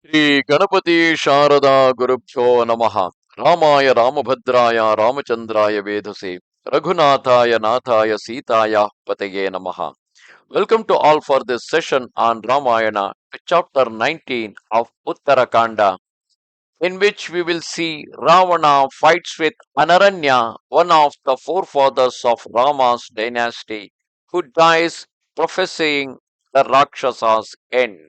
Shri Ganapati Sharada Gurubhyo Namaha Ramaya Ramabhadraya Ramachandraya Vedase Raghunathaya Nathaya Sitaya Pataye Namaha. Welcome to all for this session on Ramayana, chapter 19 of Uttara Kanda, in which we will see Ravana fights with Anaranya, one of the forefathers of Rama's dynasty, who dies prophesying the Rakshasas' end.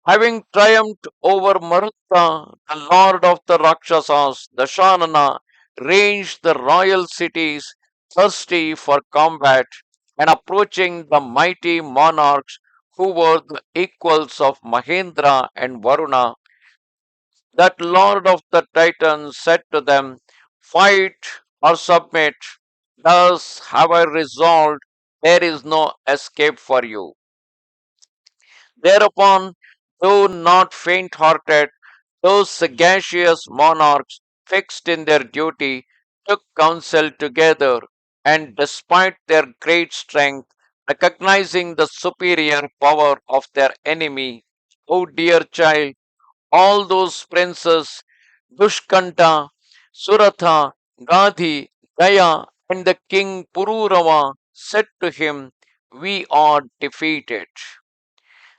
Having triumphed over Marutha, the lord of the Rakshasas, Dasharatha ranged the royal cities, thirsty for combat, and approaching the mighty monarchs who were the equals of Mahendra and Varuna, that lord of the Titans said to them, "Fight or submit. Thus have I resolved, there is no escape for you." Thereupon, though not faint hearted, those sagacious monarchs, fixed in their duty, took counsel together, and despite their great strength, recognizing the superior power of their enemy, O dear child, all those princes, Dushkanta, Suratha, Gadhi, Gaya, and the king Pururava said to him, "We are defeated."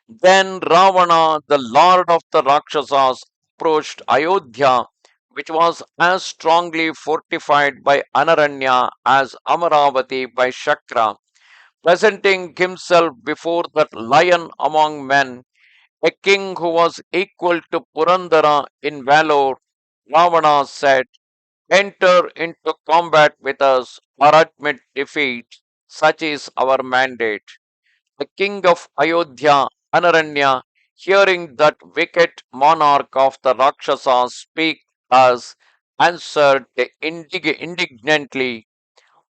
Then Ravana, the lord of the Rakshasas, approached Ayodhya, which was as strongly fortified by Anaranya as Amaravati by Shakra, presenting himself before that lion among men, a king who was equal to Purandara in valor. Ravana said, "Enter into combat with us or admit defeat. Such is our mandate." The king of Ayodhya, Anaranya, hearing that wicked monarch of the Rakshasas speak thus, answered indignantly,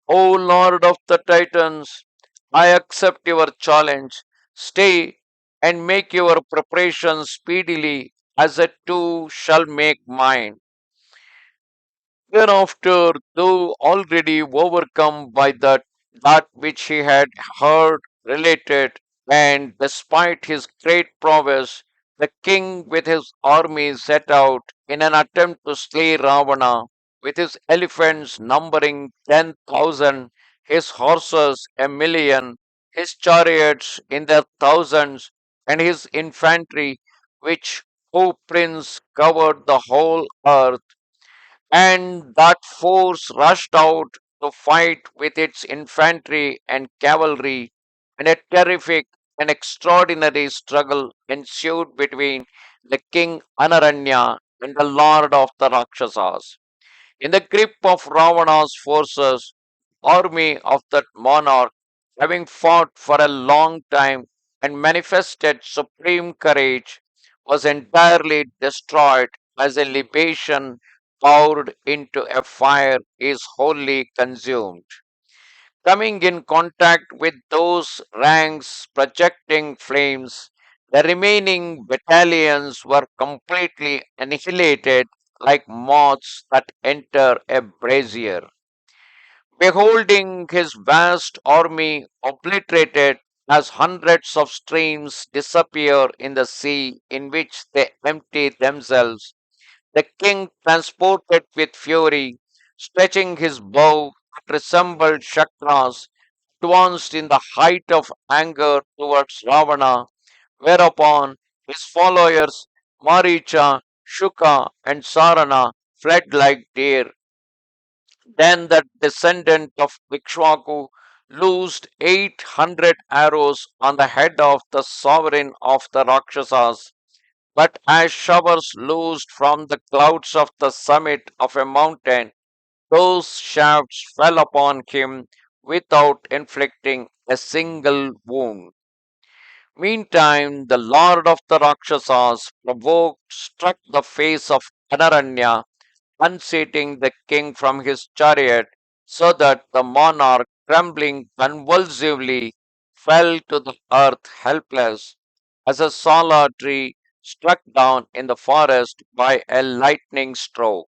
"O Lord of the Titans, I accept your challenge. Stay and make your preparations speedily, as I too shall make mine." Thereafter, though already overcome by that which he had heard related, and despite his great prowess, the king with his army set out in an attempt to slay Ravana, with his elephants numbering 10,000, his horses 1,000,000, his chariots in their thousands, and his infantry, which, O prince, covered the whole earth, and that force rushed out to fight with its infantry and cavalry, and a terrific and extraordinary struggle ensued between the king Anaranya and the lord of the Rakshasas. In the grip of Ravana's forces, army of that monarch, having fought for a long time and manifested supreme courage, was entirely destroyed as a libation poured into a fire is wholly consumed. Coming in contact with those ranks projecting flames, the remaining battalions were completely annihilated like moths that enter a brazier. Beholding his vast army obliterated as hundreds of streams disappear in the sea in which they empty themselves, the king, transported with fury, stretching his bow that resembled Shakra's, advanced in the height of anger towards Ravana, whereupon his followers Maricha, Shuka, and Sarana fled like deer. Then the descendant of Ikshvaku loosed 800 arrows on the head of the sovereign of the Rakshasas, but as showers loosed from the clouds of the summit of a mountain, those shafts fell upon him without inflicting a single wound. Meantime, the lord of the Rakshasas, provoked, struck the face of Anaranya, unseating the king from his chariot, so that the monarch, trembling convulsively, fell to the earth helpless, as a sala tree struck down in the forest by a lightning stroke.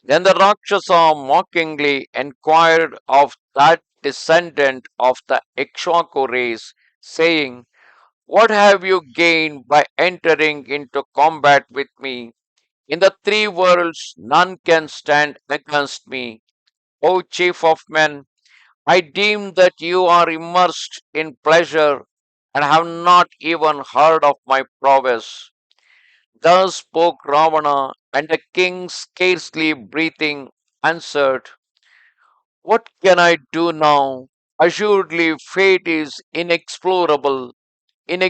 Then the Rakshasa mockingly inquired of that descendant of the Ikshvaku race, saying, What have you gained by entering into combat with me? In the three worlds, none can stand against me. O chief of men, I deem that you are immersed in pleasure and have not even heard of my prowess. Thus spoke Ravana, and the king, scarcely breathing, answered, what can I do now? Assuredly, fate is inexorable. It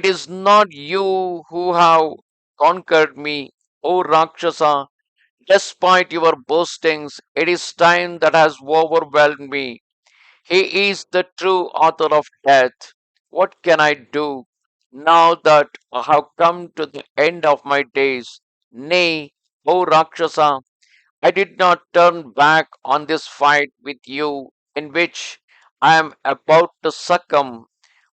is not you who have conquered me, O Rakshasa. Despite your boastings, it is time that has overwhelmed me. He is the true author of death. What can I do now that I have come to the end of my days? Nay, O Rakshasa, I did not turn back on this fight with you in which I am about to succumb,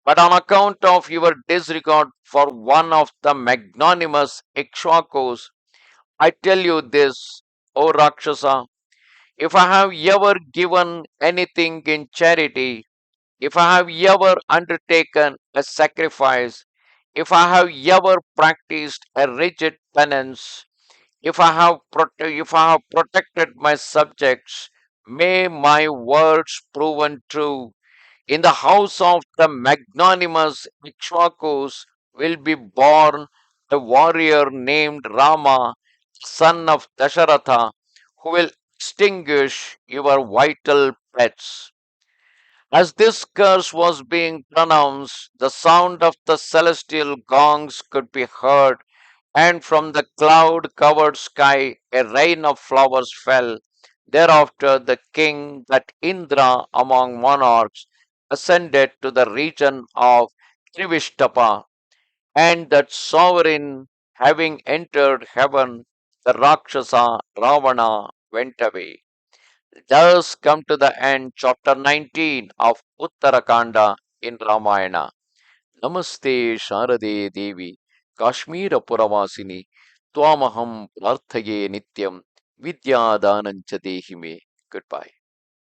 but on account of your disregard for one of the magnanimous Ikshvakus. I tell you this, O Rakshasa, if I have ever given anything in charity, if I have ever undertaken a sacrifice, if I have ever practiced a rigid penance, if I have protected my subjects, may my words proven true. In the house of the magnanimous Ikshvakus will be born a warrior named Rama, son of Dasharatha, who will extinguish your vital pets. As this curse was being pronounced, the sound of the celestial gongs could be heard, and from the cloud covered sky a rain of flowers fell. Thereafter, the king, that Indra among monarchs, ascended to the region of Trivishtapa, and that sovereign, having entered heaven, the Rakshasa Ravana went away. Thus come to the end, chapter 19 of Uttara Kanda in Ramayana. Namaste Sharade Devi, Kashmira Puravasini, Twamaham Prarthaye Nityam, Vidya Danancha Dehime. Goodbye.